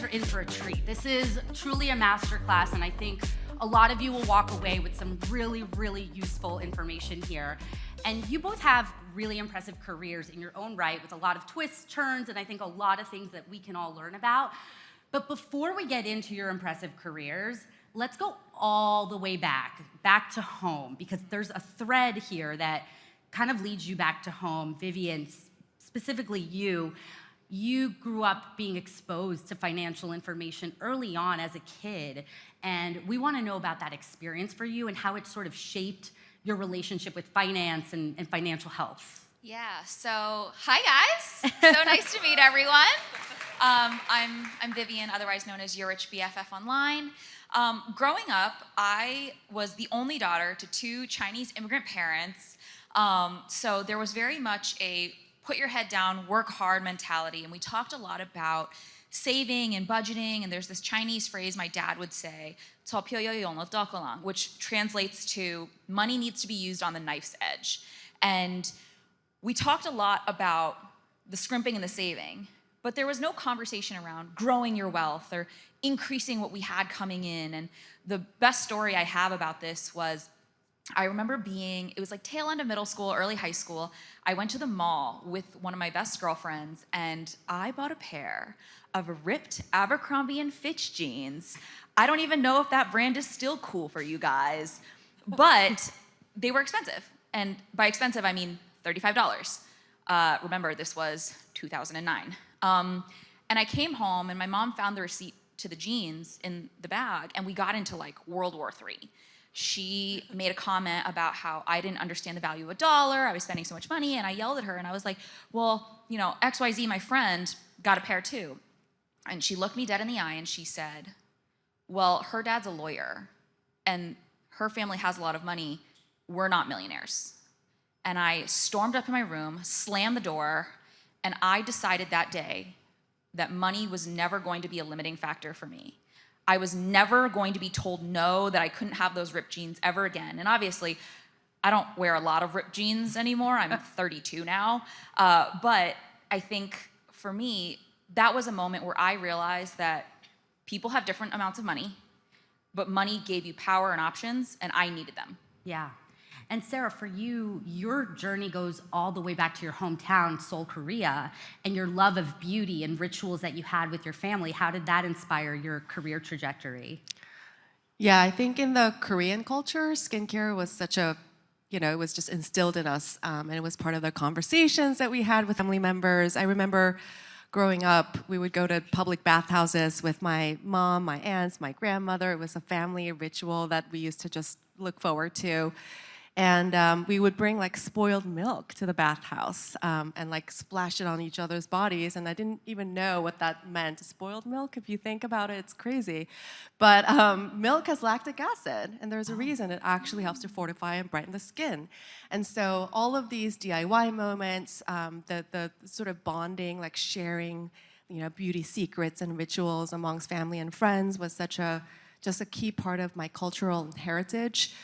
are in for a treat. This is truly a masterclass, and I think a lot of you will walk away with some really, really useful information here. And you both have really impressive careers in your own right with a lot of twists, turns, and I think a lot of things that we can all learn about. But before we get into your impressive careers, let's go all the way back to home, because there's a thread here that kind of leads you back to home. Vivian, specifically you grew up being exposed to financial information early on as a kid, and we want to know about that experience for you and how it sort of shaped your relationship with finance and financial health. Yeah, so hi guys. So nice to meet everyone. I'm Vivian, otherwise known as Your Rich BFF online. Growing up, I was the only daughter to two Chinese immigrant parents, so there was very much a put your head down, work hard mentality, and we talked a lot about saving and budgeting, and there's this Chinese phrase my dad would say, 钞票要用得到, which translates to money needs to be used on the knife's edge. And we talked a lot about the scrimping and the saving, but there was no conversation around growing your wealth or increasing what we had coming in. And the best story I have about this was, I remember it was like tail end of middle school, early high school. I went to the mall with one of my best girlfriends, and I bought a pair of ripped Abercrombie & Fitch jeans. I don't even know if that brand is still cool for you guys, but they were expensive. And by expensive, I mean $35. Remember, this was 2009. And I came home, and my mom found the receipt to the jeans in the bag, and we got into like World War III. She made a comment about how I didn't understand the value of a dollar, I was spending so much money, and I yelled at her, and I was like, well, you know, XYZ, my friend, got a pair too. And she looked me dead in the eye, and she said, well, her dad's a lawyer, and her family has a lot of money, we're not millionaires. And I stormed up in my room, slammed the door, and I decided that day that money was never going to be a limiting factor for me. I was never going to be told no, that I couldn't have those ripped jeans ever again. And obviously, I don't wear a lot of ripped jeans anymore. I'm 32 now. But I think for me, that was a moment where I realized that people have different amounts of money, but money gave you power and options, and I needed them. Yeah. And Sarah, for you, your journey goes all the way back to your hometown, Seoul, Korea, and your love of beauty and rituals that you had with your family. How did that inspire your career trajectory? Yeah, I think in the Korean culture, skincare was such a, it was just instilled in us, and it was part of the conversations that we had with family members. I remember growing up, we would go to public bathhouses with my mom, my aunts, my grandmother. It was a family ritual that we used to just look forward to. And we would bring like spoiled milk to the bathhouse and like splash it on each other's bodies. And I didn't even know what that meant. Spoiled milk, if you think about it, it's crazy. But milk has lactic acid, and there's a reason. It actually helps to fortify and brighten the skin. And so all of these DIY moments, the sort of bonding, like sharing, beauty secrets and rituals amongst family and friends was just a key part of my cultural heritage.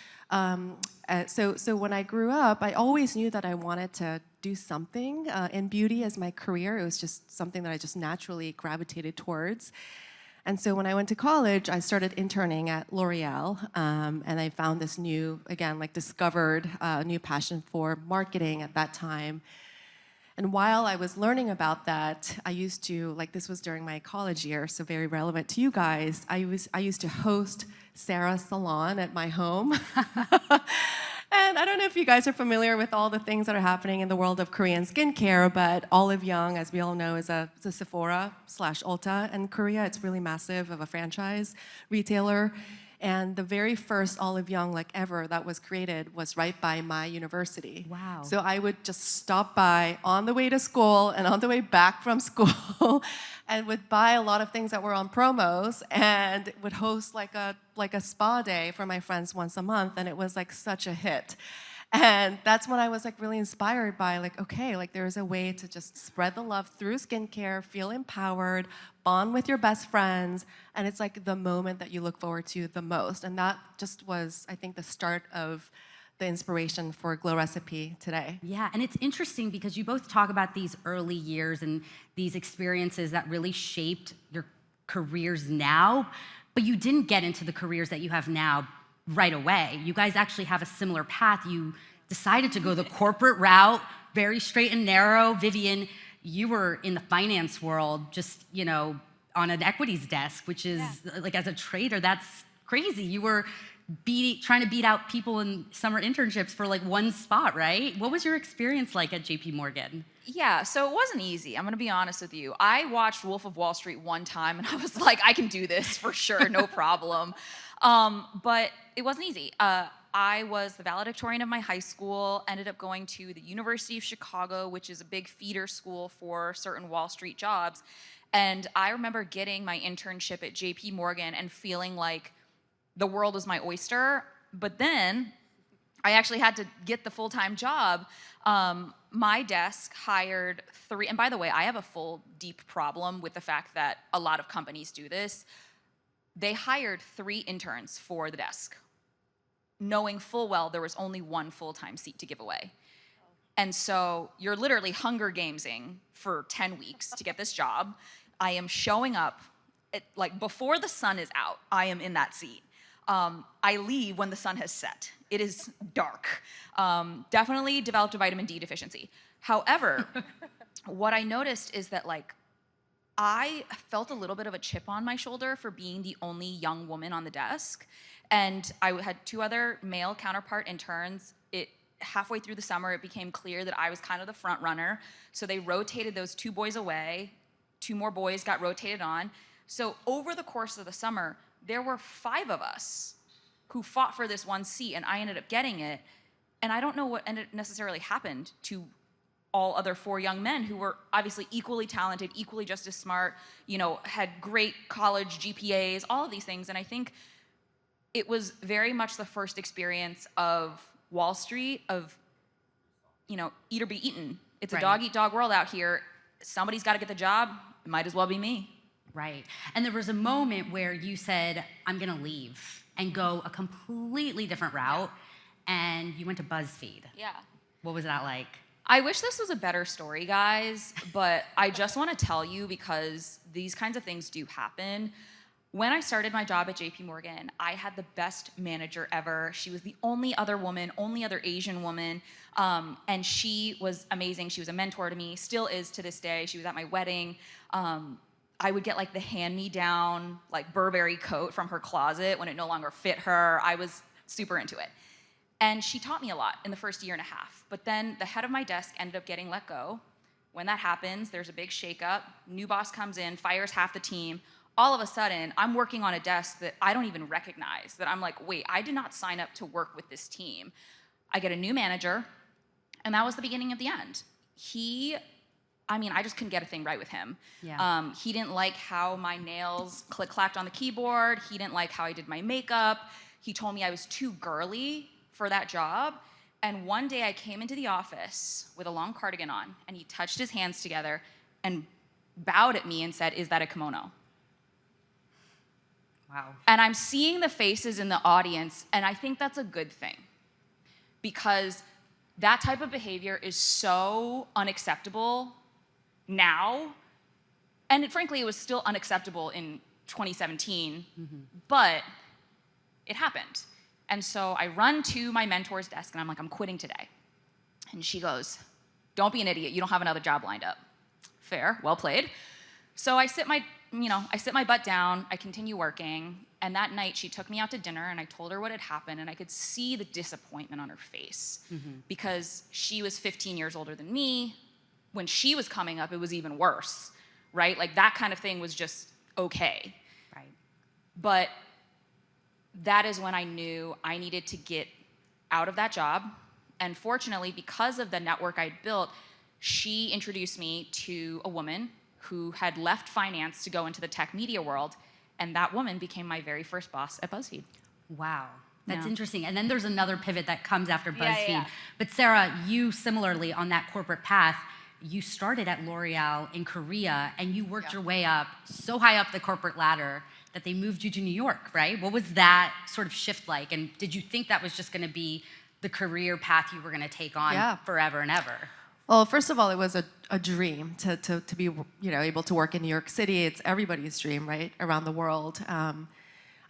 So when I grew up, I always knew that I wanted to do something in beauty as my career. It was just something that I just naturally gravitated towards. And so when I went to college, I started interning at L'Oreal, and I found this discovered new passion for marketing at that time. And while I was learning about that, I used to, this was during my college year, so very relevant to you guys, I used to host Sarah's salon at my home. And I don't know if you guys are familiar with all the things that are happening in the world of Korean skincare, but Olive Young, as we all know, is a Sephora/Ulta in Korea. It's really massive of a franchise retailer. And the very first Olive Young ever that was created was right by my university. Wow. So I would just stop by on the way to school and on the way back from school and would buy a lot of things that were on promos and would host like a spa day for my friends once a month, and it was such a hit. And that's when I was really inspired by there's a way to just spread the love through skincare, feel empowered, bond with your best friends, and it's the moment that you look forward to the most. And that just was, I think, the start of the inspiration for Glow Recipe today. Yeah, and it's interesting because you both talk about these early years and these experiences that really shaped your careers now, but you didn't get into the careers that you have now right away. You guys actually have a similar path. You decided to go the corporate route, very straight and narrow. Vivian, you were in the finance world, just, you know, on an equities desk, which is like, as a trader, that's crazy. You were trying to beat out people in summer internships for like one spot, right? What was your experience like at JP Morgan? Yeah, so it wasn't easy. I'm gonna be honest with you. I watched Wolf of Wall Street one time and I was like, I can do this for sure, no problem. But it wasn't easy. I was the valedictorian of my high school, ended up going to the University of Chicago, which is a big feeder school for certain Wall Street jobs. And I remember getting my internship at JP Morgan and feeling like the world was my oyster. But then I actually had to get the full-time job. My desk hired 3, and by the way, I have a full deep problem with the fact that a lot of companies do this. They hired 3 interns for the desk, knowing full well there was only 1 full-time seat to give away. And so you're literally Hunger Gamesing for 10 weeks to get this job. I am showing up, like before the sun is out, I am in that seat. I leave when the sun has set. It is dark. Definitely developed a vitamin D deficiency. However, what I noticed is that like, I felt a little bit of a chip on my shoulder for being the only young woman on the desk. And I had 2 other male counterpart interns. Halfway through the summer, it became clear that I was kind of the front runner. So they rotated those 2 boys away. 2 more boys got rotated on. So over the course of the summer, there were 5 of us who fought for this 1 seat, and I ended up getting it. And I don't know what necessarily happened to all other 4 young men who were obviously equally talented, equally just as smart, you know, had great college GPAs, all of these things. And I think it was very much the first experience of Wall Street, of, you know, eat or be eaten. It's a dog-eat-dog world out here. Somebody's got to get the job. It might as well be me. Right. And there was a moment where you said, I'm going to leave and go a completely different route. And you went to BuzzFeed. Yeah. What was that like? I wish this was a better story, guys, but I just want to tell you because these kinds of things do happen. When I started my job at JP Morgan, I had the best manager ever. She was the only other woman, only other Asian woman, and she was amazing. She was a mentor to me, still is to this day. She was at my wedding. I would get like the hand-me-down, like Burberry coat from her closet when it no longer fit her. I was super into it. And she taught me a lot in the first 1.5 years. But then the head of my desk ended up getting let go. When that happens, there's a big shakeup. New boss comes in, fires half the team. All of a sudden, I'm working on a desk that I don't even recognize, that I'm like, wait, I did not sign up to work with this team. I get a new manager, and that was the beginning of the end. I just couldn't get a thing right with him. Yeah. He didn't like how my nails click-clacked on the keyboard. He didn't like how I did my makeup. He told me I was too girly for that job. And one day I came into the office with a long cardigan on, and he touched his hands together and bowed at me and said, "Is that a kimono?" Wow. And I'm seeing the faces in the audience, and I think that's a good thing, because that type of behavior is so unacceptable now. And frankly, it was still unacceptable in 2017, but it happened. And so I run to my mentor's desk and I'm like, I'm quitting today. And she goes, don't be an idiot. You don't have another job lined up. Fair, well played. So I sit my butt down, I continue working, and that night she took me out to dinner and I told her what had happened, and I could see the disappointment on her face because she was 15 years older than me. When she was coming up, it was even worse, right? Like that kind of thing was just okay. Right. But that is when I knew I needed to get out of that job. And fortunately, because of the network I'd built, she introduced me to a woman who had left finance to go into the tech media world, and that woman became my very first boss at BuzzFeed. Wow, that's Yeah. interesting. And then there's another pivot that comes after BuzzFeed. Yeah. But Sarah, you similarly on that corporate path, you started at L'Oreal in Korea, and you worked your way up so high up the corporate ladder that they moved you to New York, right? What was that sort of shift like? And did you think that was just gonna be the career path you were gonna take on forever and ever? Well, first of all, it was a dream to be able to work in New York City. It's everybody's dream, right, around the world.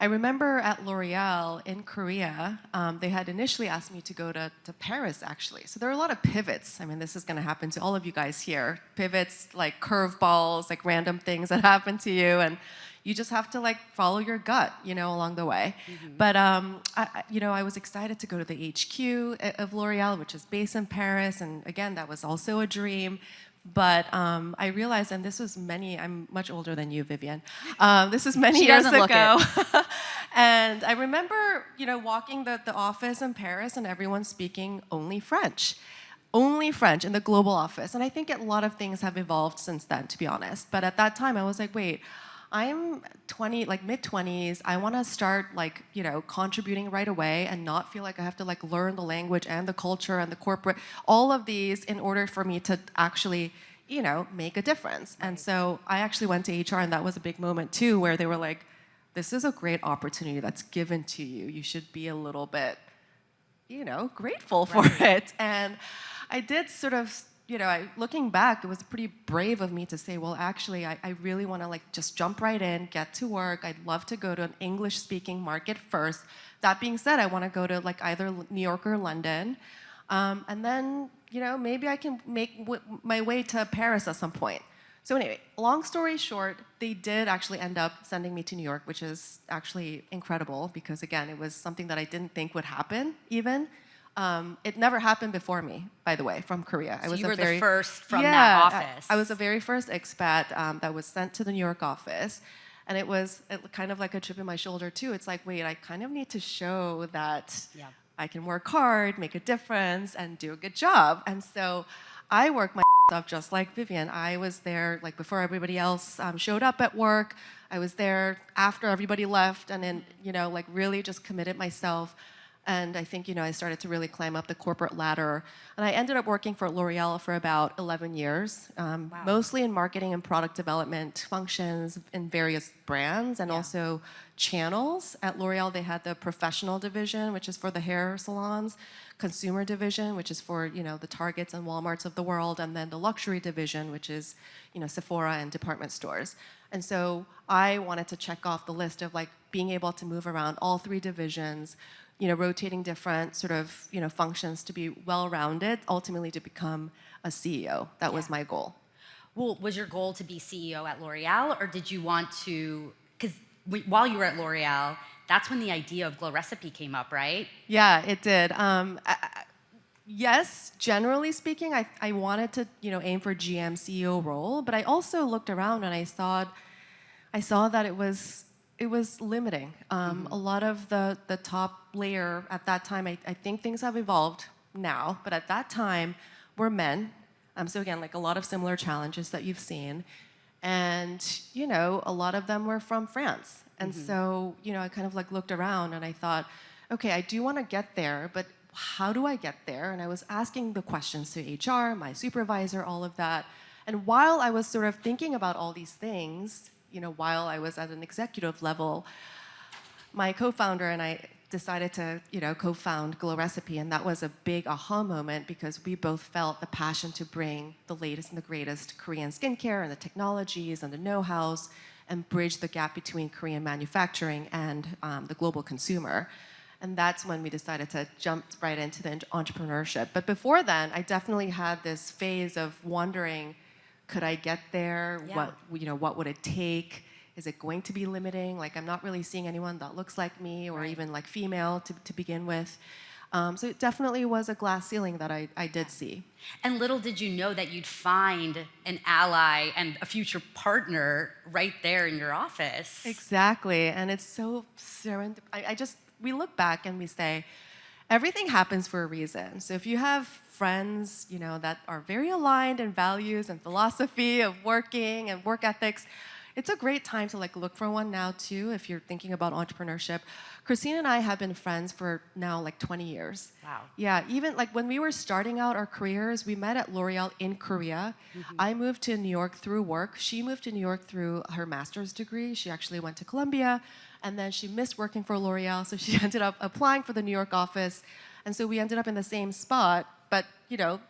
I remember at L'Oreal in Korea, they had initially asked me to go to Paris, actually. So there are a lot of pivots. I mean, this is going to happen to all of you guys here. Pivots, like curveballs, like random things that happen to you, and you just have to like follow your gut, along the way. But I was excited to go to the HQ of L'Oreal, which is based in Paris, and again, that was also a dream. But I realized, and this was I'm much older than you, Vivian. This is many years ago. And I remember, walking the office in Paris and everyone speaking only French in the global office. And I think a lot of things have evolved since then, to be honest. But at that time, I was like, wait, I'm 20, like mid-20s. I want to start contributing right away and not feel like I have to learn the language and the culture and the corporate, all of these in order for me to actually, make a difference. And so I actually went to HR, and that was a big moment too, where they were like, this is a great opportunity that's given to you. You should be a little bit, grateful for it. And I did sort of, looking back, it was pretty brave of me to say, well, actually, I really want to just jump right in, get to work. I'd love to go to an English-speaking market first. That being said, I want to go to either New York or London. And then, maybe I can make my way to Paris at some point. So anyway, long story short, they did actually end up sending me to New York, which is actually incredible because, again, it was something that I didn't think would happen even. It never happened before me, by the way, from Korea. So you were the first from that office. I was the very first expat that was sent to the New York office. And it was kind of like a chip in my shoulder, too. It's like, wait, I kind of need to show that I can work hard, make a difference, and do a good job. And so I worked my off just like Vivian. I was there before everybody else showed up at work. I was there after everybody left, and then really just committed myself. And I think I started to really climb up the corporate ladder. And I ended up working for L'Oreal for about 11 years, mostly in marketing and product development functions in various brands and also channels. At L'Oreal, they had the professional division, which is for the hair salons, consumer division, which is for the Targets and Walmarts of the world, and then the luxury division, which is Sephora and department stores. And so I wanted to check off the list of being able to move around all three divisions, rotating different sort of functions to be well-rounded, ultimately to become a CEO. That was my goal. Well, was your goal to be CEO at L'Oreal, or did you want to? Because while you were at L'Oreal, that's when the idea of Glow Recipe came up, right? Yeah, it did. Yes, generally speaking, I wanted to aim for GM CEO role, but I also looked around and I saw that it was limiting. A lot of the top layer at that time, I think things have evolved now, but at that time were men. So again, a lot of similar challenges that you've seen. And, a lot of them were from France. And so, I kind of looked around and I thought, okay, I do want to get there, but how do I get there? And I was asking the questions to HR, my supervisor, all of that. And while I was sort of thinking about all these things, while I was at an executive level, my co-founder and I decided to, co-found Glow Recipe, and that was a big aha moment because we both felt the passion to bring the latest and the greatest Korean skincare and the technologies and the know-hows and bridge the gap between Korean manufacturing and the global consumer. And that's when we decided to jump right into the entrepreneurship. But before then, I definitely had this phase of wondering, could I get there? Yeah. What would it take? Is it going to be limiting? I'm not really seeing anyone that looks like me or even female to begin with. So it definitely was a glass ceiling that I did see. And little did you know that you'd find an ally and a future partner right there in your office. Exactly, and it's so serendipitous. We look back and we say, everything happens for a reason. So if you have friends, that are very aligned in values and philosophy of working and work ethics, it's a great time to look for one now too if you're thinking about entrepreneurship. Christine and I have been friends for now 20 years. Wow. Yeah, even when we were starting out our careers, we met at L'Oreal in Korea. I moved to New York through work. She moved to New York through her master's degree. She actually went to Columbia, and then she missed working for L'Oreal, so she ended up applying for the New York office. And so we ended up in the same spot, but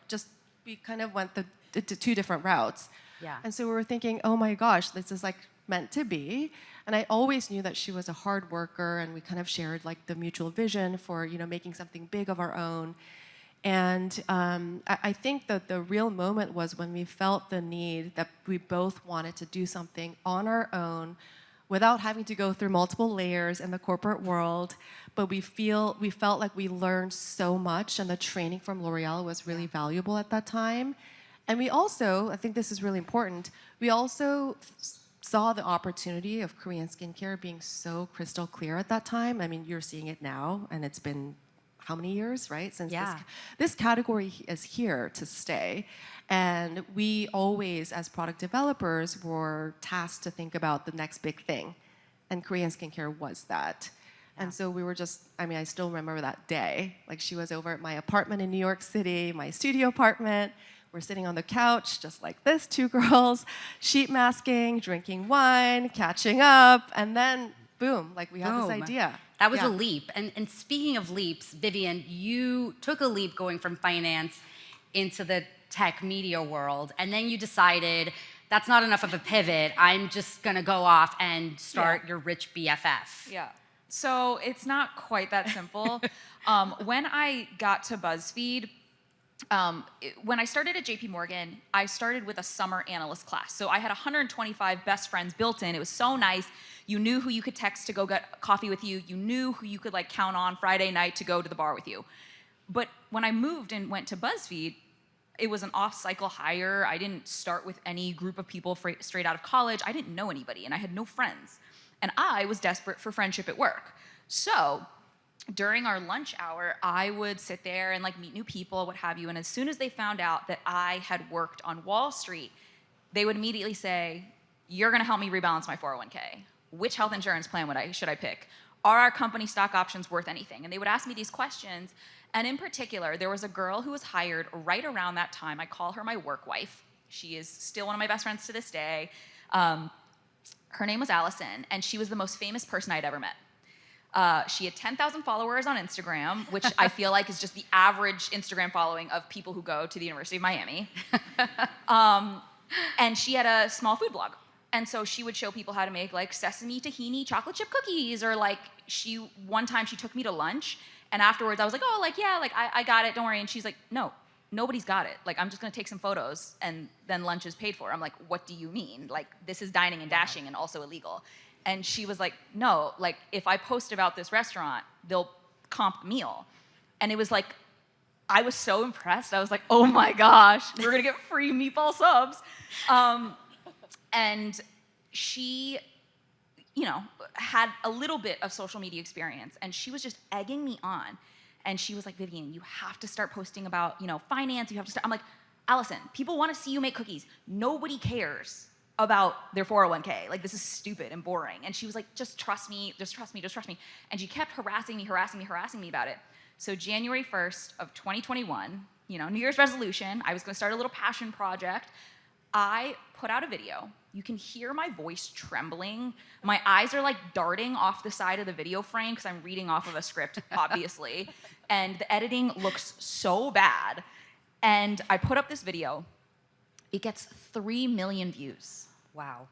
just we kind of went the two different routes. Yeah. And so we were thinking, oh my gosh, this is like meant to be. And I always knew that she was a hard worker, and we kind of shared like the mutual vision for, you know, making something big of our own. And I think that the real moment was when we felt the need that we both wanted to do something on our own without having to go through multiple layers in the corporate world. But we felt like we learned so much, and the training from L'Oreal was really valuable at that time. And we also, I think this is really important, we also saw the opportunity of Korean skincare being so crystal clear at that time. I mean, you're seeing it now, and it's been how many years, right? Since this category is here to stay. And we always, as product developers, were tasked to think about the next big thing. And Korean skincare was that. And so we were just, I mean, I still remember that day. Like, she was over at my apartment in New York City, my studio apartment. We're sitting on the couch, just like this, two girls, sheet masking, drinking wine, catching up, and then boom, like we had this idea. That was a leap. And speaking of leaps, Vivian, you took a leap going from finance into the tech media world, and then you decided that's not enough of a pivot. I'm just gonna go off and start your rich BFF. Yeah. So it's not quite that simple. When I got to BuzzFeed, when I started at JP Morgan, I started with a summer analyst class. So I had 125 best friends built in. It was so nice. You knew who you could text to go get coffee with you. You knew who you could like count on Friday night to go to the bar with you. But when I moved and went to BuzzFeed, it was an off-cycle hire. I didn't start with any group of people straight out of college. I didn't know anybody, and I had no friends. And I was desperate for friendship at work. So during our lunch hour, I would sit there and like meet new people, what have you. And as soon as they found out that I had worked on Wall Street, they would immediately say, "You're gonna help me rebalance my 401k. Which health insurance plan should I pick? Are our company stock options worth anything?" And they would ask me these questions. And in particular, there was a girl who was hired right around that time. I call her my work wife. She is still one of my best friends to this day. Her name was Allison, and she was the most famous person I'd ever met. She had 10,000 followers on Instagram, which I feel like is just the average Instagram following of people who go to the University of Miami. And she had a small food blog. And so she would show people how to make like sesame tahini chocolate chip cookies, or like one time she took me to lunch, and afterwards I was like, "Oh, like, yeah, like I got it, don't worry." And she's like, "No, nobody's got it. Like, I'm just gonna take some photos and then lunch is paid for." I'm like, "What do you mean? Like, this is dining and dashing and also illegal." And she was like, "No, like if I post about this restaurant, they'll comp the meal." And it was like, I was so impressed. I was like, "Oh my gosh, we're gonna get free meatball subs." And she, you know, had a little bit of social media experience, and she was just egging me on. And she was like, "Vivian, you have to start posting about, you know, finance. You have to start." I'm like, "Allison, people want to see you make cookies. Nobody cares about their 401k. Like, this is stupid and boring." And she was like, "Just trust me, just trust me, just trust me." And she kept harassing me about it. So January 1st of 2021, you know, New Year's resolution, I was gonna start a little passion project. I put out a video. You can hear my voice trembling. My eyes are like darting off the side of the video frame because I'm reading off of a script, obviously. And the editing looks so bad. And I put up this video. It gets 3 million views. Wow.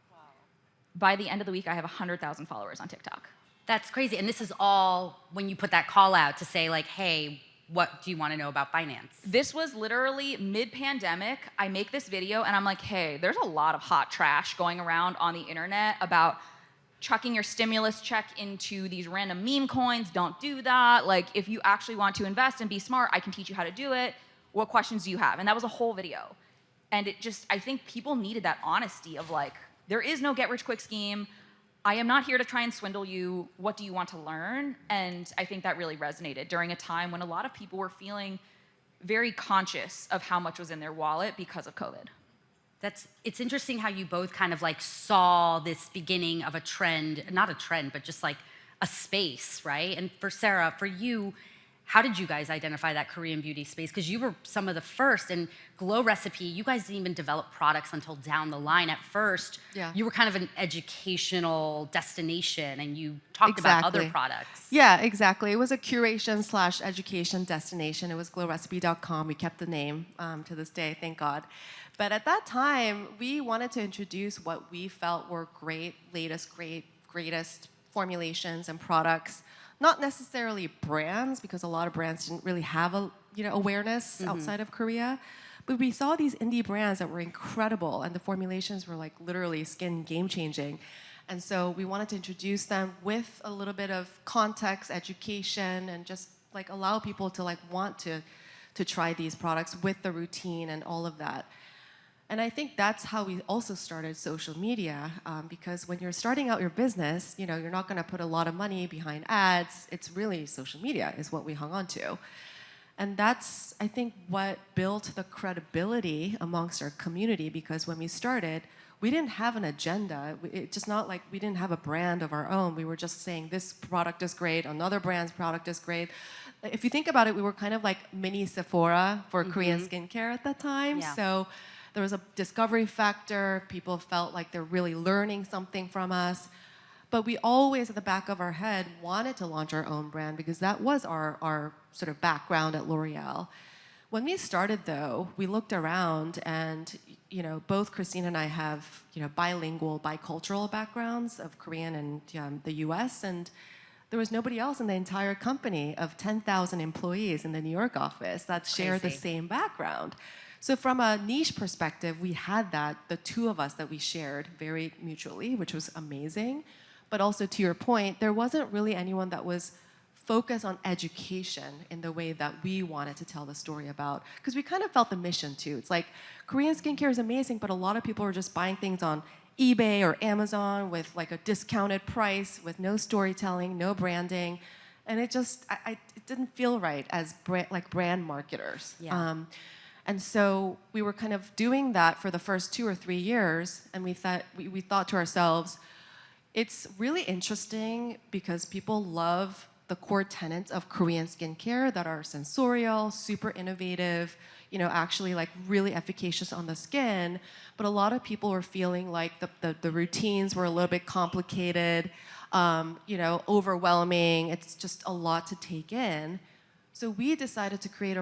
By the end of the week, I have 100,000 followers on TikTok. That's crazy. And this is all when you put that call out to say like, "Hey, what do you want to know about finance?" This was literally mid-pandemic. I make this video and I'm like, "Hey, there's a lot of hot trash going around on the internet about chucking your stimulus check into these random meme coins. Don't do that. Like, if you actually want to invest and be smart, I can teach you how to do it. What questions do you have?" And that was a whole video. And it just, I think people needed that honesty of like, there is no get-rich-quick scheme. I am not here to try and swindle you. What do you want to learn? And I think that really resonated during a time when a lot of people were feeling very conscious of how much was in their wallet because of COVID. It's interesting how you both kind of like saw this beginning of a trend, not a trend, but just like a space, right? And for Sarah, for you, how did you guys identify that Korean beauty space? Because you were some of the first, and Glow Recipe, you guys didn't even develop products until down the line. At first, you were kind of an educational destination, and you talked about other products. Yeah, exactly. It was a curation/education destination. It was glowrecipe.com. We kept the name to this day, thank God. But at that time, we wanted to introduce what we felt were greatest formulations and products. Not necessarily brands, because a lot of brands didn't really have awareness outside of Korea. But we saw these indie brands that were incredible, and the formulations were like literally skin game-changing. And so we wanted to introduce them with a little bit of context, education, and just like allow people to like want to try these products with the routine and all of that. And I think that's how we also started social media, because when you're starting out your business, you're not going to put a lot of money behind ads. It's really social media is what we hung on to. And that's, I think, what built the credibility amongst our community, because when we started, we didn't have an agenda. It's just not like we didn't have a brand of our own. We were just saying this product is great, another brand's product is great. If you think about it, we were kind of like mini Sephora for Korean skincare at that time. Yeah. So there was a discovery factor. People felt like they're really learning something from us. But we always, at the back of our head, wanted to launch our own brand, because that was our sort of background at L'Oreal. When we started, though, we looked around, and both Christine and I have bilingual, bicultural backgrounds of Korean and the U.S., and there was nobody else in the entire company of 10,000 employees in the New York office that shared the same background. So from a niche perspective, we had that, the two of us that we shared very mutually, which was amazing. But also, to your point, there wasn't really anyone that was focused on education in the way that we wanted to tell the story about. Because we kind of felt the mission too. It's like, Korean skincare is amazing, but a lot of people are just buying things on eBay or Amazon with like a discounted price, with no storytelling, no branding. And it just, it didn't feel right as brand marketers. Yeah. And so we were kind of doing that for the first 2 or 3 years, and we thought to ourselves, it's really interesting because people love the core tenets of Korean skincare that are sensorial, super innovative, actually like really efficacious on the skin. But a lot of people were feeling like the routines were a little bit complicated, overwhelming. It's just a lot to take in. So we decided to create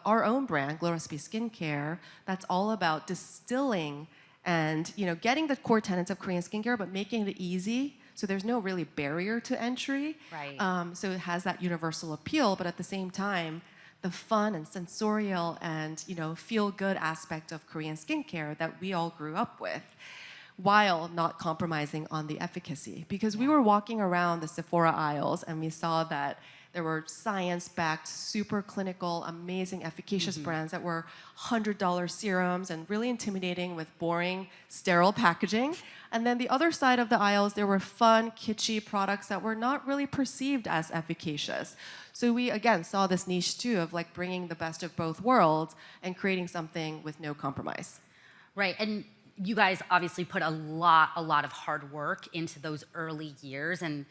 our own brand, Glow Recipe Skincare, that's all about distilling and getting the core tenets of Korean skincare, but making it easy. So there's no really barrier to entry. Right. So it has that universal appeal, but at the same time, the fun and sensorial and feel-good aspect of Korean skincare that we all grew up with, while not compromising on the efficacy. Because we were walking around the Sephora aisles and we saw that there were science-backed, super clinical, amazing, efficacious brands that were $100 serums and really intimidating with boring, sterile packaging. And then the other side of the aisles, there were fun, kitschy products that were not really perceived as efficacious. So we, again, saw this niche too of like bringing the best of both worlds and creating something with no compromise. Right, and you guys obviously put a lot of hard work into those early years, and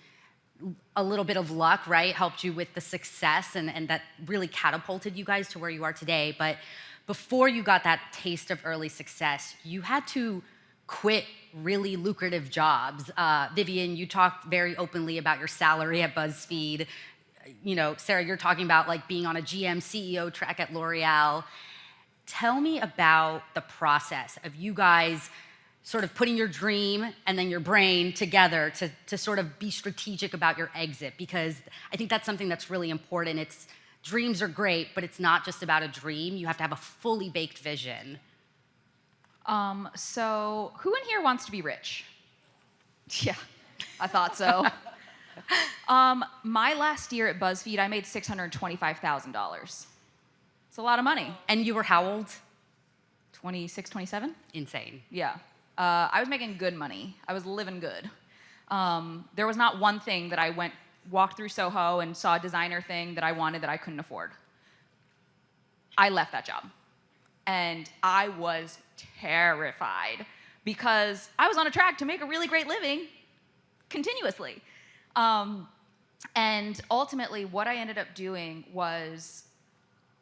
a little bit of luck, right, helped you with the success, and that really catapulted you guys to where you are today. But before you got that taste of early success, you had to quit really lucrative jobs. Vivian, you talked very openly about your salary at BuzzFeed. Sarah, you're talking about like being on a GM CEO track at L'Oreal. Tell me about the process of you guys sort of putting your dream and then your brain together to sort of be strategic about your exit, because I think that's something that's really important. Dreams are great, but it's not just about a dream. You have to have a fully baked vision. So who in here wants to be rich? Yeah, I thought so. My last year at BuzzFeed, I made $625,000. It's a lot of money. And you were how old? 26, 27? Insane. Yeah. I was making good money. I was living good. There was not one thing that I walked through Soho and saw a designer thing that I wanted that I couldn't afford. I left that job. And I was terrified because I was on a track to make a really great living continuously. And ultimately, what I ended up doing was,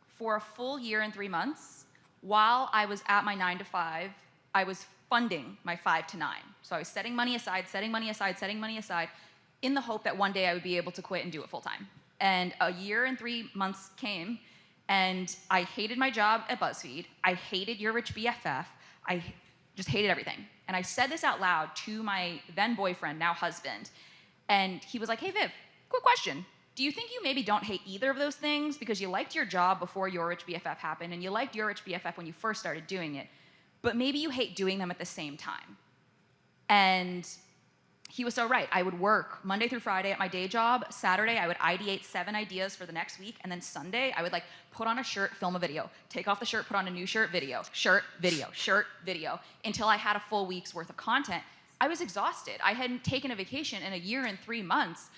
for a full year and 3 months, while I was at my 9 to 5, I was funding my 5 to 9. So I was setting money aside, setting money aside, setting money aside, in the hope that one day I would be able to quit and do it full time. And a year and 3 months came, and I hated my job at BuzzFeed. I hated Your Rich BFF. I just hated everything. And I said this out loud to my then boyfriend, now husband. And he was like, hey, Viv, quick question. Do you think you maybe don't hate either of those things because you liked your job before Your Rich BFF happened, and you liked Your Rich BFF when you first started doing it, but maybe you hate doing them at the same time? And he was so right. I would work Monday through Friday at my day job. Saturday, I would ideate 7 ideas for the next week. And then Sunday, I would like put on a shirt, film a video, take off the shirt, put on a new shirt, video, shirt, video, until I had a full week's worth of content. I was exhausted. I hadn't taken a vacation in a year and 3 months.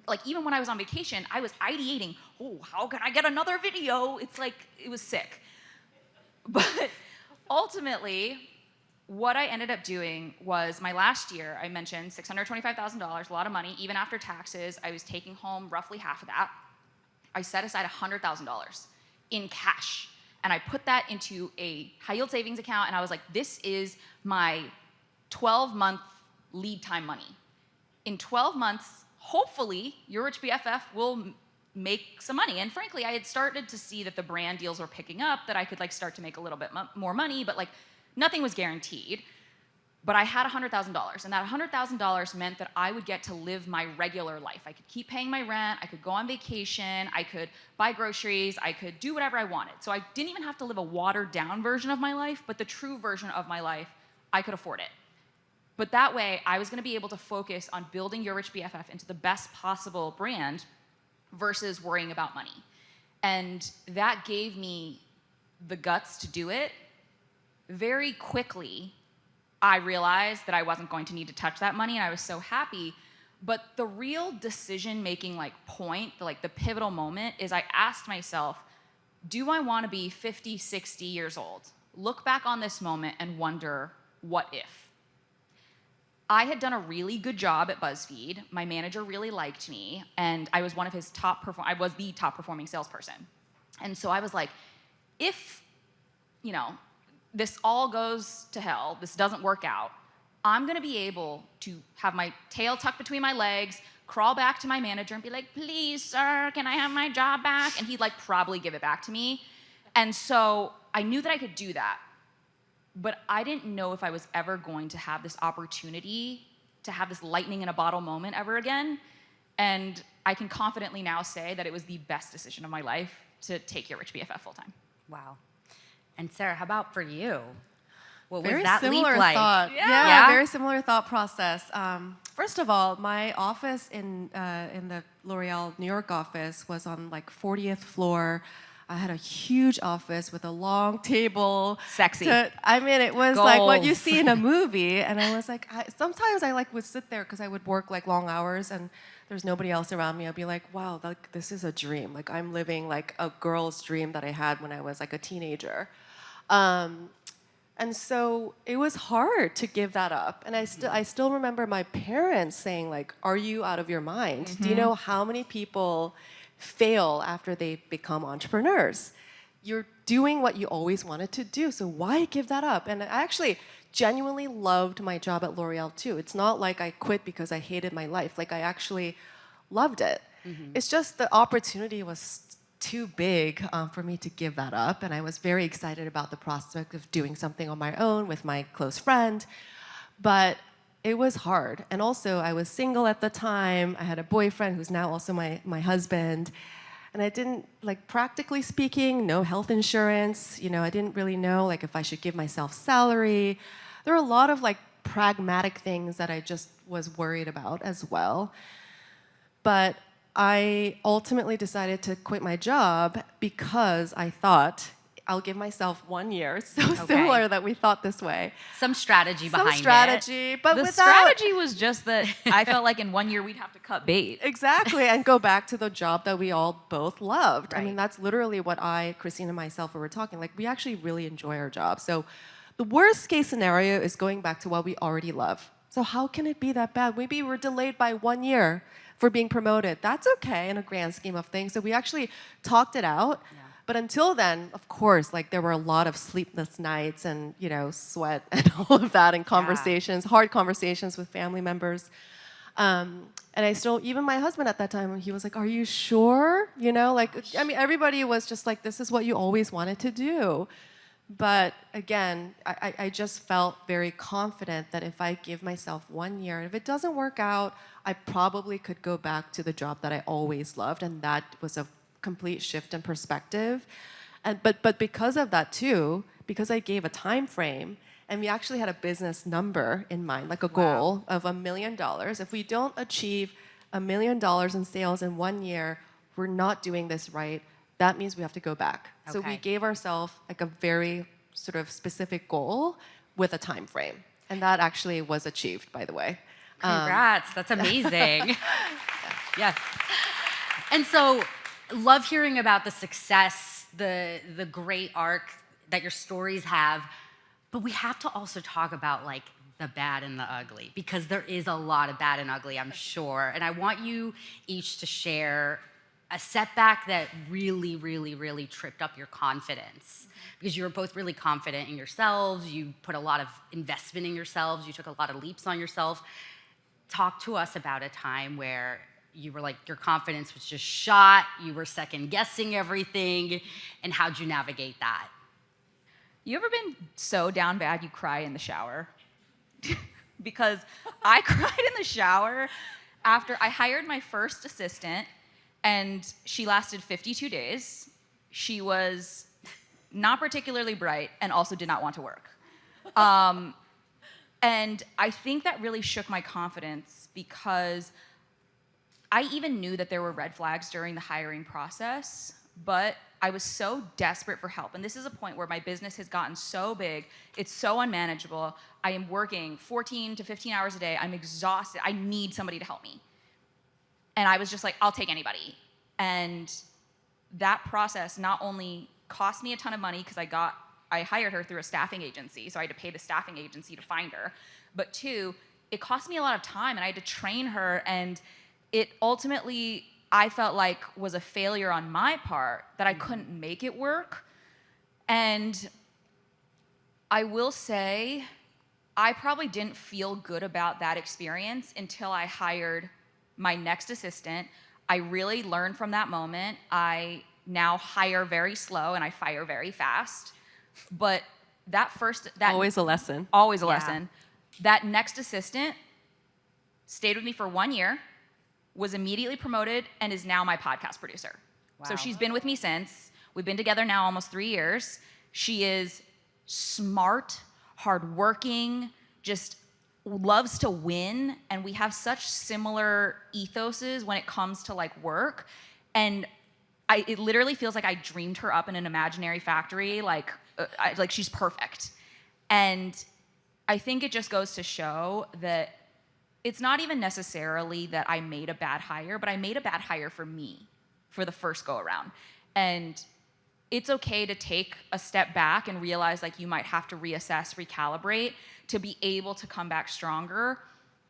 Like, even when I was on vacation, I was ideating, oh, how can I get another video? It's like, it was sick. But ultimately, what I ended up doing was, my last year, I mentioned $625,000, a lot of money. Even after taxes, I was taking home roughly half of that. I set aside $100,000 in cash, and I put that into a high-yield savings account, and I was like, this is my 12-month lead time money. In 12 months, hopefully, Your Rich BFF will make some money. And frankly, I had started to see that the brand deals were picking up, that I could like start to make a little bit more money, but like nothing was guaranteed. But I had $100,000, and that $100,000 meant that I would get to live my regular life. I could keep paying my rent, I could go on vacation, I could buy groceries, I could do whatever I wanted. So I didn't even have to live a watered down version of my life, but the true version of my life, I could afford it. But that way, I was gonna be able to focus on building Your Rich BFF into the best possible brand versus worrying about money. And that gave me the guts to do it. Very quickly, I realized that I wasn't going to need to touch that money, and I was so happy. But the real decision-making like point, the pivotal moment, is I asked myself, do I wanna be 50, 60 years old? Look back on this moment and wonder, what if? I had done a really good job at BuzzFeed. My manager really liked me, and I was one of his I was the top performing salesperson. And so I was like, if, this all goes to hell, this doesn't work out, I'm gonna be able to have my tail tucked between my legs, crawl back to my manager and be like, please, sir, can I have my job back? And he'd like probably give it back to me. And so I knew that I could do that. But I didn't know if I was ever going to have this opportunity to have this lightning in a bottle moment ever again. And I can confidently now say that it was the best decision of my life to take Your Rich BFF full time. Wow. And Sarah, how about for you? What was Very that leap similar like? thought. Yeah? Very similar thought process. First of all, my office in the L'Oreal New York office was on like 40th floor. I had a huge office with a long table. Sexy. It was like what you Goals. see in a movie. And I was like, sometimes I would sit there because I would work like long hours and there's nobody else around me. I'd be like, wow, this is a dream. Like I'm living like a girl's dream that I had when I was like a teenager. And so it was hard to give that up. And I still remember my parents saying like, are you out of your mind? Mm-hmm. Do you know how many people fail after they become entrepreneurs? You're doing what you always wanted to do, so why give that up? And I actually genuinely loved my job at L'Oreal too. It's not like I quit because I hated my life. Like I actually loved it. Mm-hmm. It's just the opportunity was too big for me to give that up, and I was very excited about the prospect of doing something on my own with my close friend, but it was hard. And also, I was single at the time. I had a boyfriend who's now also my husband. And I didn't, practically speaking, no health insurance. I didn't really know, if I should give myself salary. There were a lot of, pragmatic things that I just was worried about as well. But I ultimately decided to quit my job because I thought, I'll give myself 1 year. So similar that we thought this way. Some strategy behind it. Some strategy, but the without... strategy was just that I felt like in 1 year we'd have to cut bait. Exactly, and go back to the job that we all both loved. Right. I mean, that's literally what Christine and myself were talking. We actually really enjoy our job. So the worst case scenario is going back to what we already love. So how can it be that bad? Maybe we're delayed by 1 year. for being promoted. That's okay in a grand scheme of things. So we actually talked it out. Yeah. But until then, of course, like there were a lot of sleepless nights and, you know, sweat and all of that and conversations, hard conversations with family members. And I still, even my husband at that time, he was like, "Are you sure?" You know, like, I mean, everybody was just like, "This is what you always wanted to do." But again, I just felt very confident that if I give myself 1 year, if it doesn't work out, I probably could go back to the job that I always loved. And that was a complete shift in perspective. And but because of that too, because I gave a time frame, and we actually had a business number in mind, like a goal of $1 million. If we don't achieve $1 million in sales in 1 year, we're not doing this right. That means we have to go back. So we gave ourselves like a very sort of specific goal with a time frame. And that actually was achieved, by the way. Congrats, that's amazing. Yes. And so, love hearing about the success, the great arc that your stories have. But we have to also talk about like the bad and the ugly, because there is a lot of bad and ugly, I'm sure. And I want you each to share a setback that really, really, really tripped up your confidence. Because you were both really confident in yourselves, you put a lot of investment in yourselves, you took a lot of leaps on yourself. Talk to us about a time where you were like, your confidence was just shot, you were second guessing everything, and how'd you navigate that? You ever been so down bad you cry in the shower? Because I cried in the shower after I hired my first assistant, and she lasted 52 days. She was not particularly bright and also did not want to work. And I think that really shook my confidence, because I even knew that there were red flags during the hiring process, but I was so desperate for help. And this is a point where my business has gotten so big, it's so unmanageable. I am working 14 to 15 hours a day. I'm exhausted. I need somebody to help me. And I was just like, I'll take anybody. And that process not only cost me a ton of money, because I hired her through a staffing agency, so I had to pay the staffing agency to find her. But two, it cost me a lot of time, and I had to train her, and it ultimately, I felt like, was a failure on my part that I couldn't make it work. And I will say, I probably didn't feel good about that experience until I hired my next assistant. I really learned from that moment. I now hire very slow and I fire very fast. But that Always a lesson. Always a lesson. That next assistant stayed with me for 1 year, was immediately promoted, and is now my podcast producer. Wow. So she's been with me since. We've been together now almost 3 years. She is smart, hardworking, just loves to win, and we have such similar ethoses when it comes to like work. And it literally feels like I dreamed her up in an imaginary factory, like she's perfect. And I think it just goes to show that it's not even necessarily that I made a bad hire, but I made a bad hire for me for the first go around. And it's okay to take a step back and realize like you might have to reassess, recalibrate to be able to come back stronger.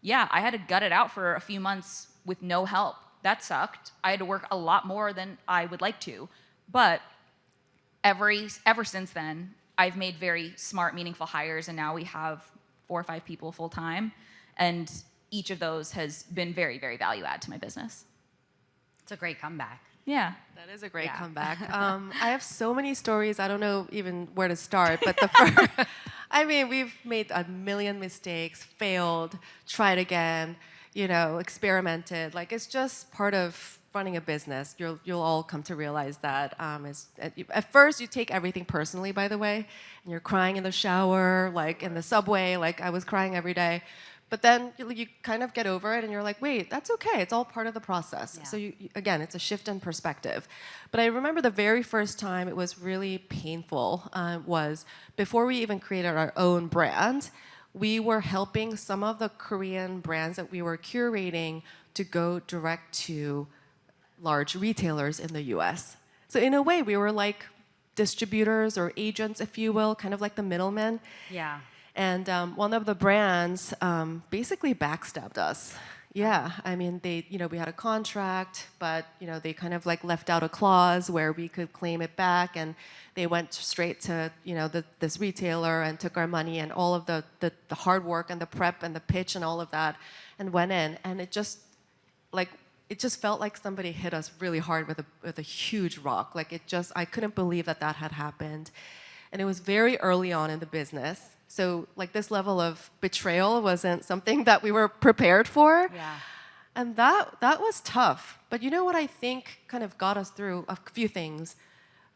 Yeah, I had to gut it out for a few months with no help. That sucked. I had to work a lot more than I would like to. But ever since then, I've made very smart, meaningful hires, and now we have 4 or 5 people full time. And each of those has been very, very value add to my business. It's a great comeback. Yeah. That is a great comeback. I have so many stories. I don't know even where to start. But the first, I mean, we've made a million mistakes, failed, tried again, you know, experimented. Like, it's just part of running a business. You'll all come to realize that. At first, you take everything personally, by the way, and you're crying in the shower, like in the subway, like I was crying every day. But then you kind of get over it, and you're like, wait, that's okay. It's all part of the process. Yeah. So again, it's a shift in perspective. But I remember the very first time it was really painful was before we even created our own brand, we were helping some of the Korean brands that we were curating to go direct to large retailers in the US. So in a way, we were like distributors or agents, if you will, kind of like the middlemen. Yeah. And one of the brands basically backstabbed us. Yeah, I mean, we had a contract, but, they kind of like left out a clause where we could claim it back, and they went straight to, this retailer and took our money and all of the hard work and the prep and the pitch and all of that, and went in, and it just felt like somebody hit us really hard with a huge rock. I couldn't believe that had happened, and it was very early on in the business. So this level of betrayal wasn't something that we were prepared for. Yeah. And that was tough. But you know what I think kind of got us through a few things?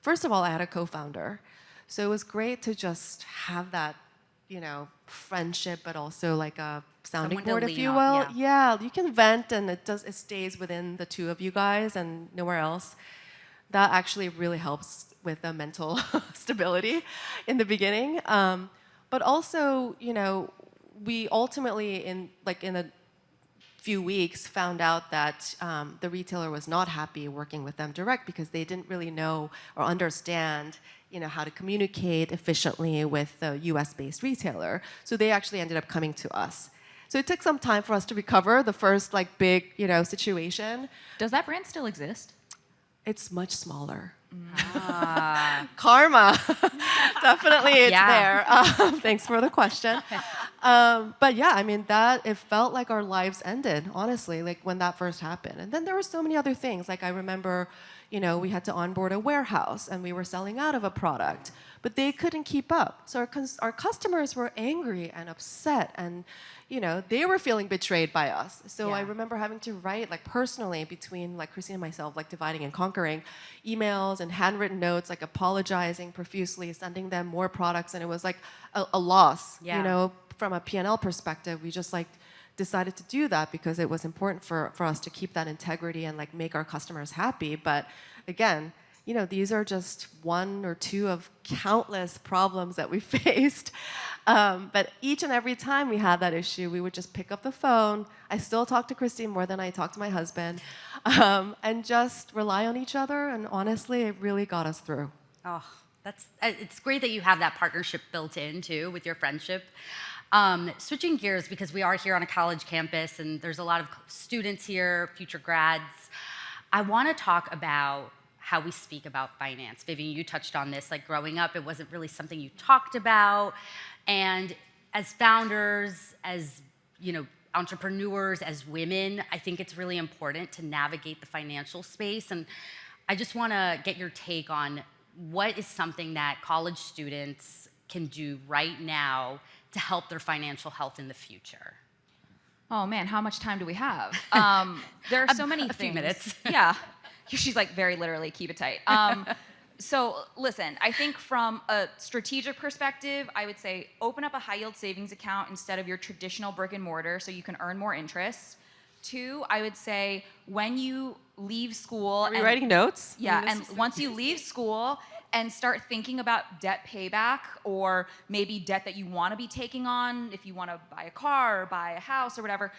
First of all, I had a co-founder. So it was great to just have that, friendship, but also like a sounding Someone to board, if lean you on, will. yeah. Yeah, you can vent and it stays within the two of you guys and nowhere else. That actually really helps with the mental stability in the beginning. But also, we ultimately, in a few weeks, found out that the retailer was not happy working with them direct because they didn't really know or understand, how to communicate efficiently with the U.S.-based retailer. So they actually ended up coming to us. So it took some time for us to recover the first big, situation. Does that brand still exist? It's much smaller. Karma. Definitely it's there. Thanks for the question. But yeah, I mean, it felt like our lives ended, honestly, when that first happened. And then there were so many other things. I remember, we had to onboard a warehouse and we were selling out of a product, but they couldn't keep up. So our customers were angry and upset, and they were feeling betrayed by us. So I remember having to write personally between Christine and myself, dividing and conquering, emails and handwritten notes, apologizing profusely, sending them more products, and it was a loss. Yeah. From a P&L perspective, we just decided to do that because it was important for us to keep that integrity and make our customers happy. But again, these are just one or two of countless problems that we faced. But each and every time we had that issue, we would just pick up the phone. I still talk to Christine more than I talk to my husband, and just rely on each other. And honestly, it really got us through. Oh, it's great that you have that partnership built in too with your friendship. Switching gears, because we are here on a college campus and there's a lot of students here, future grads, I want to talk about how we speak about finance. Vivian, you touched on this. Growing up, it wasn't really something you talked about. And as founders, as entrepreneurs, as women, I think it's really important to navigate the financial space. And I just want to get your take on what is something that college students can do right now to help their financial health in the future. Oh man, how much time do we have? There are so many things. A few minutes. Yeah. She's very literally, keep it tight. So listen, I think from a strategic perspective, I would say open up a high yield savings account instead of your traditional brick and mortar so you can earn more interest. 2, I would say when you leave school. Are we writing notes? Yeah, and once you leave school and start thinking about debt payback or maybe debt that you want to be taking on if you want to buy a car or buy a house or whatever,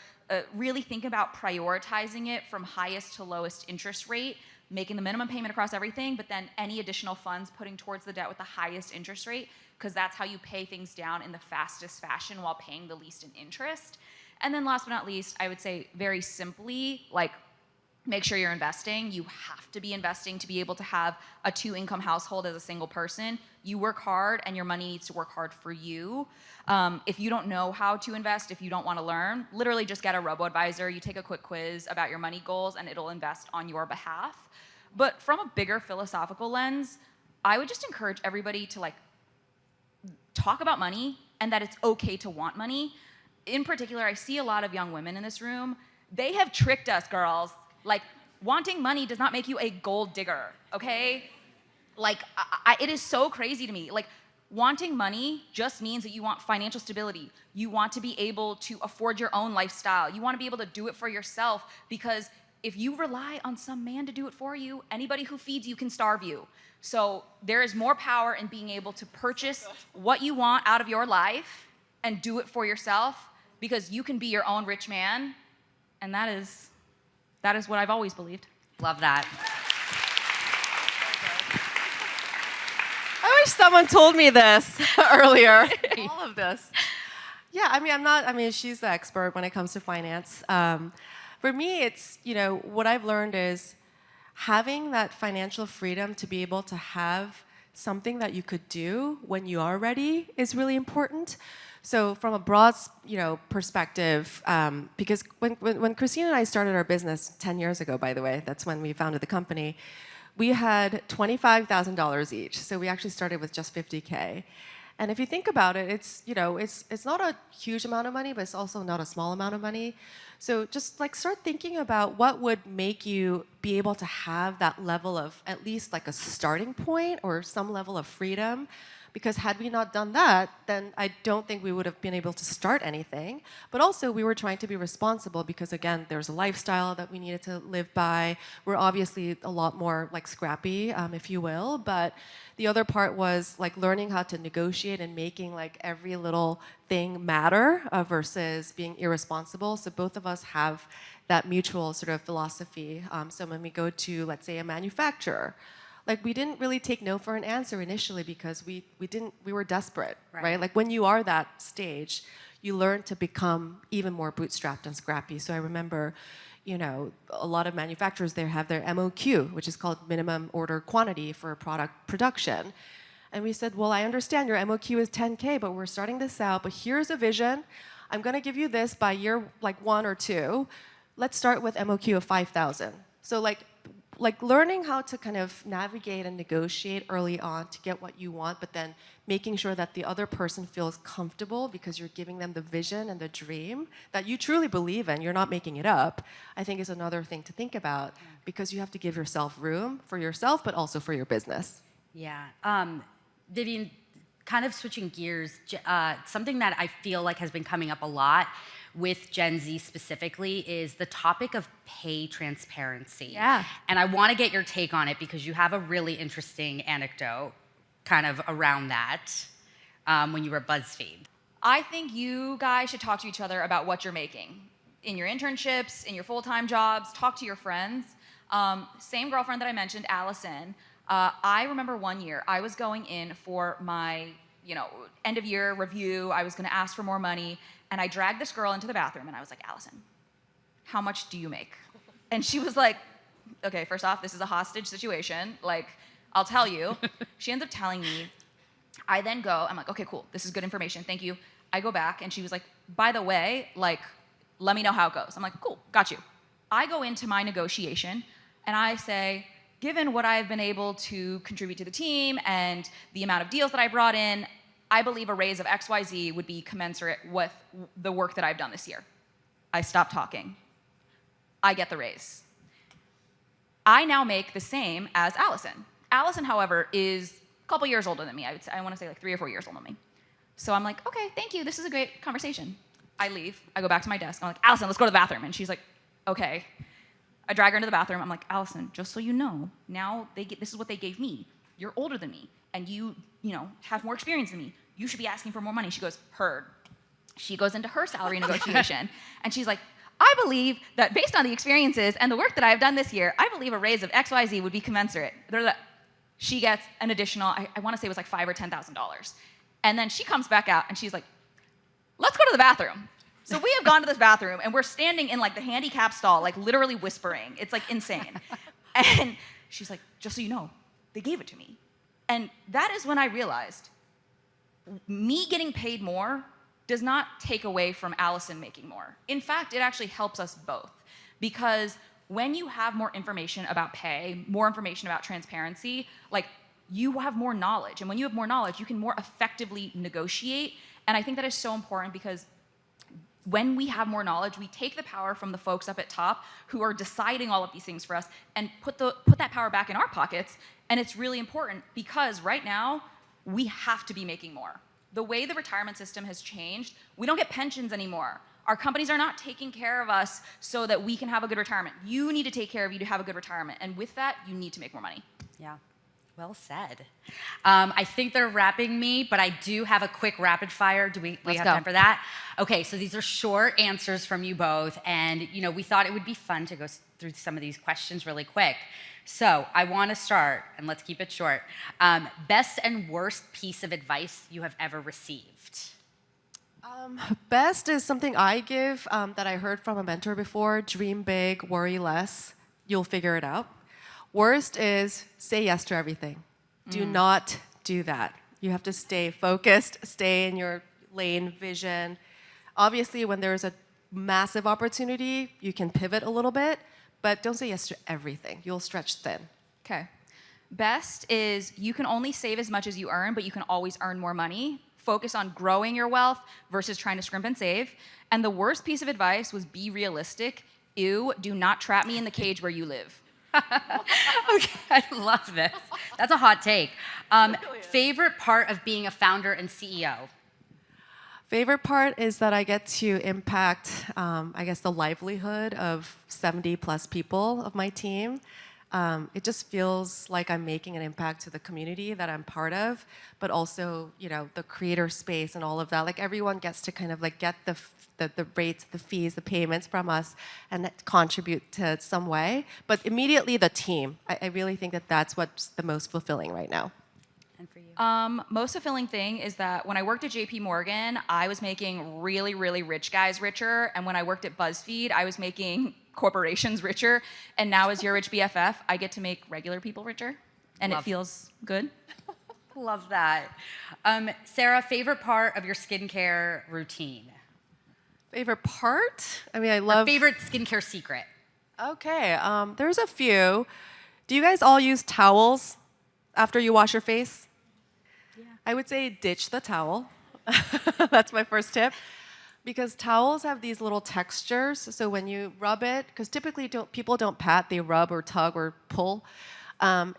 really think about prioritizing it from highest to lowest interest rate, making the minimum payment across everything, but then any additional funds putting towards the debt with the highest interest rate, because that's how you pay things down in the fastest fashion while paying the least in interest. And then last but not least, I would say very simply, make sure you're investing. You have to be investing to be able to have a 2-income household as a single person. You work hard and your money needs to work hard for you. If you don't know how to invest, if you don't want to learn, literally just get a robo-advisor. You take a quick quiz about your money goals and it'll invest on your behalf. But from a bigger philosophical lens, I would just encourage everybody to talk about money and that it's okay to want money. In particular, I see a lot of young women in this room. They have tricked us, girls. Wanting money does not make you a gold digger, okay? It is so crazy to me. Wanting money just means that you want financial stability. You want to be able to afford your own lifestyle. You want to be able to do it for yourself, because if you rely on some man to do it for you, anybody who feeds you can starve you. So there is more power in being able to purchase what you want out of your life and do it for yourself, because you can be your own rich man, and that is what I've always believed. Love that. I wish someone told me this earlier. All of this. Yeah, I mean, she's the expert when it comes to finance. For me, it's, what I've learned is having that financial freedom to be able to have something that you could do when you are ready is really important. So from a broad, perspective, because when Christine and I started our business 10 years ago, by the way, that's when we founded the company, we had $25,000 each. So we actually started with just $50K. And if you think about it, it's not a huge amount of money, but it's also not a small amount of money. So just start thinking about what would make you be able to have that level of at least a starting point or some level of freedom. Because had we not done that, then I don't think we would have been able to start anything. But also, we were trying to be responsible because, again, there's a lifestyle that we needed to live by. We're obviously a lot more scrappy, if you will. But the other part was learning how to negotiate and making every little thing matter versus being irresponsible. So both of us have that mutual sort of philosophy. So when we go to, let's say, a manufacturer, we didn't really take no for an answer initially because we were desperate, right? When you are that stage, you learn to become even more bootstrapped and scrappy. So I remember, a lot of manufacturers there have their MOQ, which is called minimum order quantity for product production. And we said, well, I understand your MOQ is 10K, but we're starting this out, but here's a vision. I'm gonna give you this by year 1 or 2. Let's start with MOQ of 5,000. So learning how to kind of navigate and negotiate early on to get what you want, but then making sure that the other person feels comfortable because you're giving them the vision and the dream that you truly believe in, you're not making it up, I think is another thing to think about because you have to give yourself room for yourself, but also for your business. Yeah. Vivian, kind of switching gears, something that I feel has been coming up a lot with Gen Z specifically is the topic of pay transparency. Yeah. And I want to get your take on it because you have a really interesting anecdote kind of around that when you were at BuzzFeed. I think you guys should talk to each other about what you're making in your internships, in your full-time jobs. Talk to your friends. Same girlfriend that I mentioned, Allison. I remember one year I was going in for my end of year review. I was going to ask for more money. And I dragged this girl into the bathroom and I was like, Allison, how much do you make? And she was like, okay, first off, this is a hostage situation. I'll tell you. She ends up telling me. I then go, I'm like, okay, cool. This is good information. Thank you. I go back and she was like, by the way, let me know how it goes. I'm like, cool, got you. I go into my negotiation and I say, given what I've been able to contribute to the team and the amount of deals that I brought in, I believe a raise of XYZ would be commensurate with the work that I've done this year. I stop talking. I get the raise. I now make the same as Allison. Allison, however, is a couple years older than me. I want to say 3 or 4 years older than me. So I'm like, okay, thank you. This is a great conversation. I leave. I go back to my desk. I'm like, Allison, let's go to the bathroom. And she's like, okay. I drag her into the bathroom. I'm like, Allison, just so you know, now this is what they gave me. You're older than me, and you have more experience than me. You should be asking for more money. She goes, heard. She goes into her salary negotiation, and she's like, I believe that based on the experiences and the work that I've done this year, I believe a raise of XYZ would be commensurate. She gets an additional, I want to say it was $5,000 or $10,000. And then she comes back out, and she's like, let's go to the bathroom. So we have gone to this bathroom, and we're standing in the handicap stall, literally whispering. It's insane. And she's like, just so you know, they gave it to me. And that is when I realized me getting paid more does not take away from Allison making more. In fact, it actually helps us both. Because when you have more information about pay, more information about transparency, you have more knowledge. And when you have more knowledge, you can more effectively negotiate. And I think that is so important because when we have more knowledge, we take the power from the folks up at top who are deciding all of these things for us and put that power back in our pockets. And it's really important because right now, we have to be making more. The way the retirement system has changed, we don't get pensions anymore. Our companies are not taking care of us so that we can have a good retirement. You need to take care of you to have a good retirement. And with that, you need to make more money. Yeah. Well said. I think they're wrapping me, but I do have a quick rapid fire. Do we have time for that? Okay, so these are short answers from you both. And, we thought it would be fun to go through some of these questions really quick. So I want to start, and let's keep it short. Best and worst piece of advice you have ever received? Best is something I give that I heard from a mentor before. Dream big, worry less. You'll figure it out. Worst is say yes to everything. Do not do that. You have to stay focused, stay in your lane, vision. Obviously, when there's a massive opportunity, you can pivot a little bit, but don't say yes to everything. You'll stretch thin. Okay. Best is you can only save as much as you earn, but you can always earn more money. Focus on growing your wealth versus trying to scrimp and save. And the worst piece of advice was be realistic. Ew, do not trap me in the cage where you live. Okay, I love this. That's a hot take. Favorite part of being a founder and CEO? Favorite part is that I get to impact, the livelihood of 70 plus people of my team. It just feels like I'm making an impact to the community that I'm part of, but also, the creator space and all of that. Like everyone gets to kind of like get the rates, the fees, the payments from us and contribute to some way. But immediately the team, I really think that that's what's the most fulfilling right now. And for you? Most fulfilling thing is that when I worked at JP Morgan, I was making really, really rich guys richer. And when I worked at BuzzFeed, I was making corporations richer. And now as your rich BFF, I get to make regular people richer. And it feels good. Love that. Sarah, favorite part of your skincare routine? Favorite part? I love... Favorite skincare secret? Okay, there's a few. Do you guys all use towels after you wash your face? Yeah. I would say ditch the towel. That's my first tip. Because towels have these little textures, so when you rub it, because typically people don't pat, they rub or tug or pull.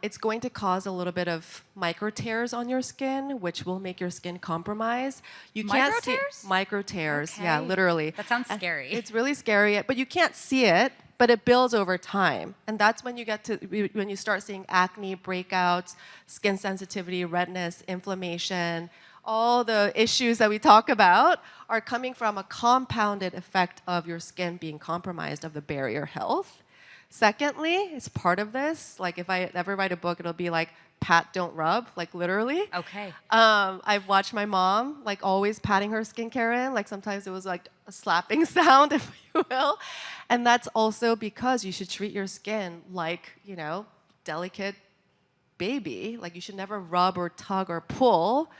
It's going to cause a little bit of micro tears on your skin, which will make your skin compromise. You can't see micro tears. Okay. Yeah, literally. That sounds scary. It's really scary, but you can't see it, but it builds over time. And that's when when you start seeing acne, breakouts, skin sensitivity, redness, inflammation. All the issues that we talk about are coming from a compounded effect of your skin being compromised of the barrier health. Secondly, it's part of this. Like if I ever write a book, it'll be like pat, don't rub, like literally. Okay. I've watched my mom like always patting her skincare in. Like sometimes it was like a slapping sound, if you will. And that's also because you should treat your skin like, delicate baby. Like you should never rub or tug or pull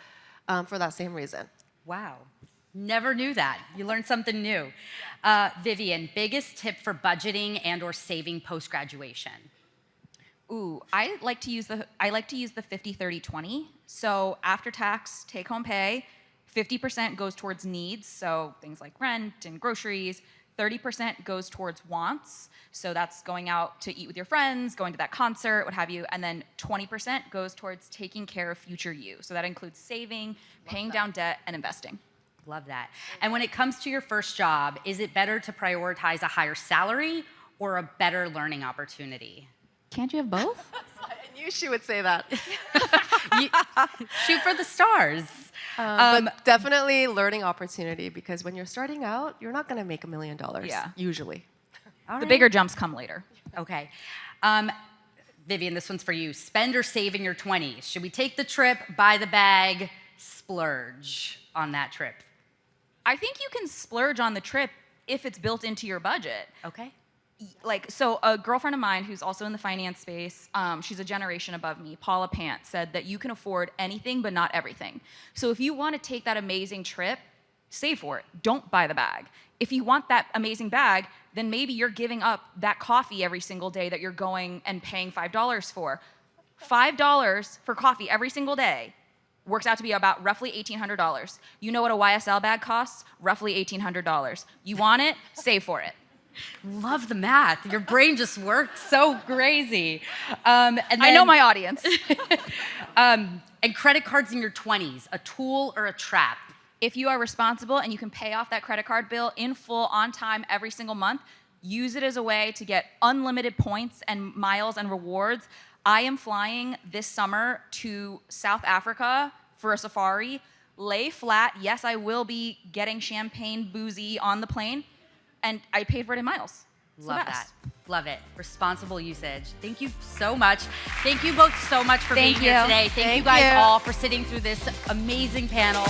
for that same reason. Wow. Never knew that. You learned something new. Vivian, biggest tip for budgeting and or saving post-graduation? Ooh, I like to use the 50-30-20. So after tax, take home pay, 50% goes towards needs, so things like rent and groceries. 30% goes towards wants, so that's going out to eat with your friends, going to that concert, what have you, and then 20% goes towards taking care of future you. So that includes saving, paying down debt, and investing. Love that. And when it comes to your first job, is it better to prioritize a higher salary or a better learning opportunity? Can't you have both? I knew she would say that. Shoot for the stars. But definitely learning opportunity, because when you're starting out, you're not going to make $1 million, usually. All The right. bigger jumps come later. Okay. Vivian, this one's for you. Spend or save in your 20s. Should we take the trip, buy the bag, splurge on that trip? I think you can splurge on the trip if it's built into your budget. Okay. So a girlfriend of mine who's also in the finance space, she's a generation above me, Paula Pant, said that you can afford anything but not everything. So if you want to take that amazing trip, save for it. Don't buy the bag. If you want that amazing bag, then maybe you're giving up that coffee every single day that you're going and paying $5 for. $5 for coffee every single day works out to be about roughly $1,800. You know what a YSL bag costs? Roughly $1,800. You want it? Save for it. Love the math. Your brain just works so crazy. And then, I know my audience. and credit cards in your 20s, a tool or a trap? If you are responsible and you can pay off that credit card bill in full, on time, every single month, use it as a way to get unlimited points and miles and rewards. I am flying this summer to South Africa for a safari. Lay flat. Yes, I will be getting champagne boozy on the plane. And I paid for it in miles. Love that. Love it. Responsible usage. Thank you so much. Thank you both so much for being here today. Thank you guys all for sitting through this amazing panel.